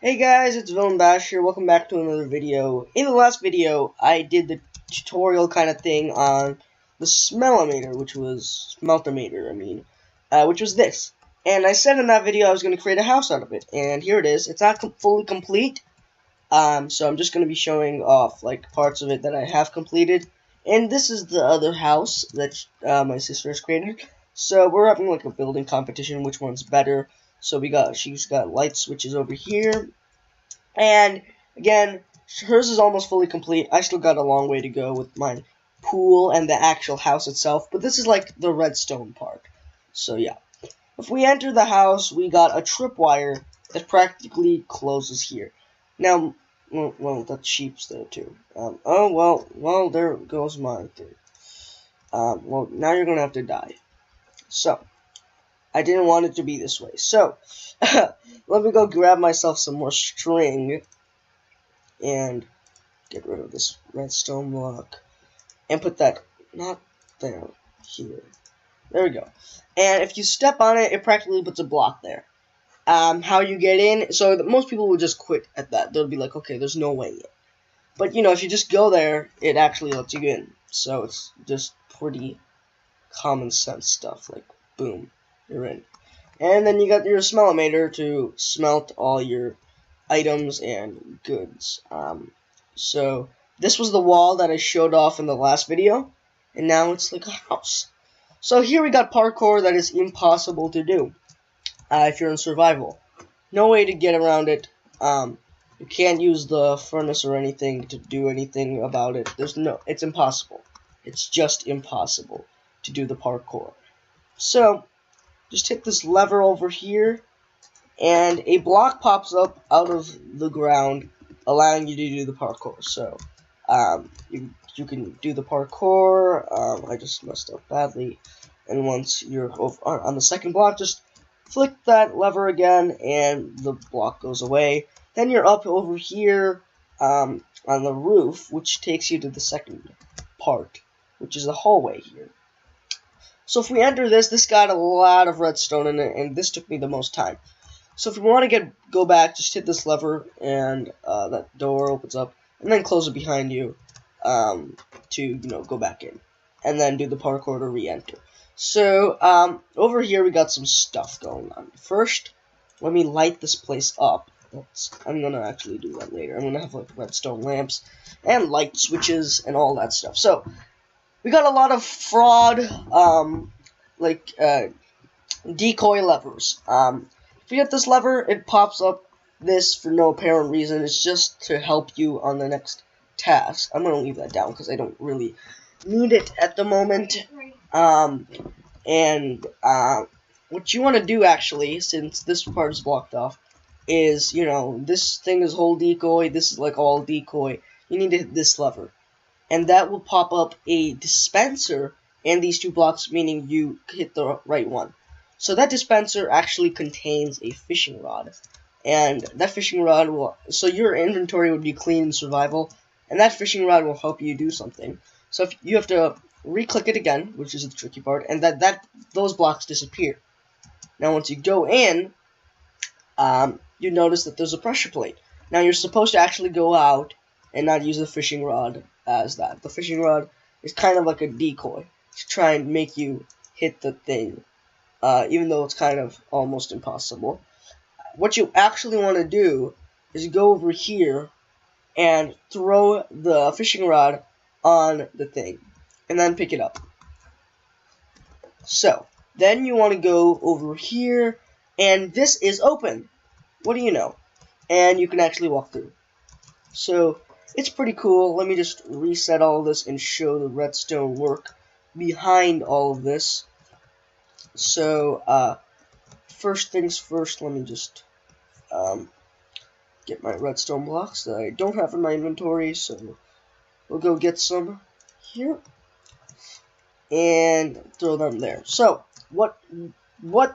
Hey guys, it's Villain Bash here. Welcome back to another video. In the last video, I did the tutorial kind of thing on the smeltometer, which was this. And I said in that video I was going to create a house out of it, and here it is. It's not fully complete, so I'm just going to be showing off like parts of it that I have completed. And this is the other house that my sister has created. So we're having like a building competition, which one's better. So she's got light switches over here, and again, hers is almost fully complete. I still got a long way to go with my pool and the actual house itself, but this is like the redstone part. So yeah, if we enter the house, we got a tripwire that practically closes here. Now, well, that sheep's there too. Well, there goes my thing. Well, now you're gonna have to die. So, I didn't want it to be this way. So, let me go grab myself some more string and get rid of this redstone block and put that, not there, here. There we go. And if you step on it, it practically puts a block there. How you get in, so most people will just quit at that. They'll be like, okay, there's no way in. But, you know, if you just go there, it actually lets you in. So it's just pretty common sense stuff, like, boom. You're in. And then you got your smeltometer to smelt all your items and goods. So this was the wall that I showed off in the last video, and now it's like a house. So here we got parkour that is impossible to do if you're in survival. No way to get around it. You can't use the furnace or anything to do anything about it. It's impossible. It's just impossible to do the parkour. So just hit this lever over here, and a block pops up out of the ground, allowing you to do the parkour. So, you can do the parkour. I just messed up badly. And once you're on the second block, just flick that lever again, and the block goes away. Then you're up over here on the roof, which takes you to the second part, which is the hallway here. So if we enter this got a lot of redstone in it, and this took me the most time. So if you want to go back, just hit this lever, and that door opens up, and then close it behind you to go back in, and then do the parkour to re-enter. So over here we got some stuff going on. First, let me light this place up. I'm gonna actually do that later. I'm gonna have like redstone lamps and light switches and all that stuff. So we got a lot of fraud, decoy levers. If you hit this lever, it pops up this for no apparent reason. It's just to help you on the next task. I'm going to leave that down because I don't really need it at the moment. What you want to do, actually, since this part is blocked off, is, this thing is whole decoy, this is like all decoy. You need to hit this lever, and that will pop up a dispenser and these two blocks, meaning you hit the right one. So that dispenser actually contains a fishing rod, and that fishing rod so your inventory would be clean in survival, and that fishing rod will help you do something. So if you have to re-click it again, which is the tricky part, and those blocks disappear. Now once you go in, you notice that there's a pressure plate. Now you're supposed to actually go out and not use the fishing rod as that. The fishing rod is kind of like a decoy to try and make you hit the thing, even though it's kind of almost impossible. What you actually want to do is go over here and throw the fishing rod on the thing, and then pick it up. So, then you want to go over here, and this is open. What do you know? And you can actually walk through. So, it's pretty cool. Let me just reset all of this and show the redstone work behind all of this. So, first things first, let me just get my redstone blocks that I don't have in my inventory, so we'll go get some here and throw them there. So, what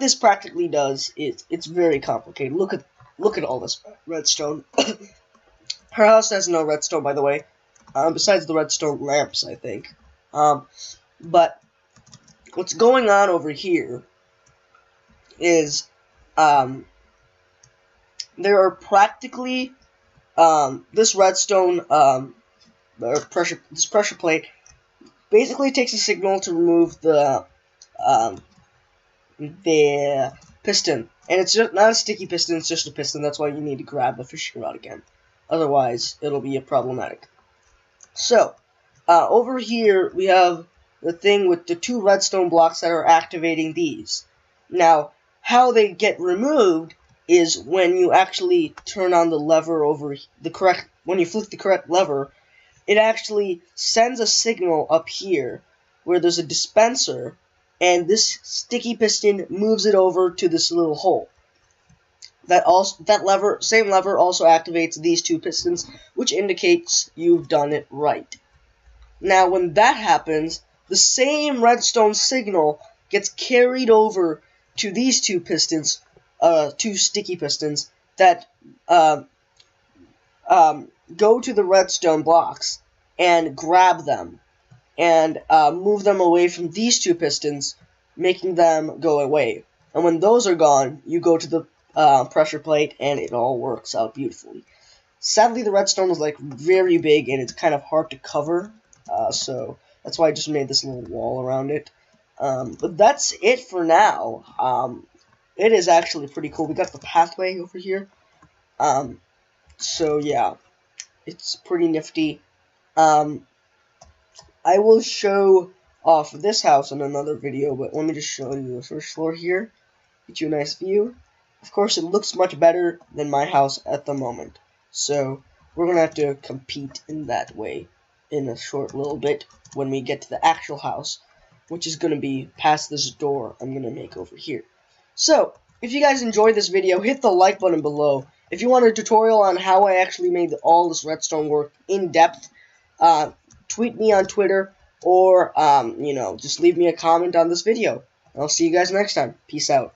this practically does is it's very complicated. Look at all this redstone. Her house has no redstone, by the way, besides the redstone lamps, I think. But what's going on over here is there are practically this redstone or pressure plate basically takes a signal to remove the piston, and it's just not a sticky piston, it's just a piston. That's why you need to grab the fishing rod again, otherwise it'll be problematic. So over here we have the thing with the 2 redstone blocks that are activating these. Now how they get removed is when you actually turn on the lever when you flick the correct lever, it actually sends a signal up here where there's a dispenser, and this sticky piston moves it over to this little hole. Same lever also activates these 2 pistons, which indicates you've done it right. Now when that happens, the same redstone signal gets carried over to these 2 pistons, 2 sticky pistons that go to the redstone blocks and grab them and move them away from these 2 pistons, making them go away. And when those are gone, you go to the pressure plate and it all works out beautifully. Sadly, the redstone is like very big and it's kind of hard to cover, so that's why I just made this little wall around it. But that's it for now. It is actually pretty cool. We got the pathway over here. So yeah, it's pretty nifty. I will show off this house in another video, but let me just show you the first floor here. Get you a nice view. Of course, it looks much better than my house at the moment. So we're going to have to compete in that way in a short little bit when we get to the actual house, which is going to be past this door I'm going to make over here. So, if you guys enjoyed this video, hit the like button below. If you want a tutorial on how I actually made all this redstone work in depth, tweet me on Twitter, or, just leave me a comment on this video. I'll see you guys next time. Peace out.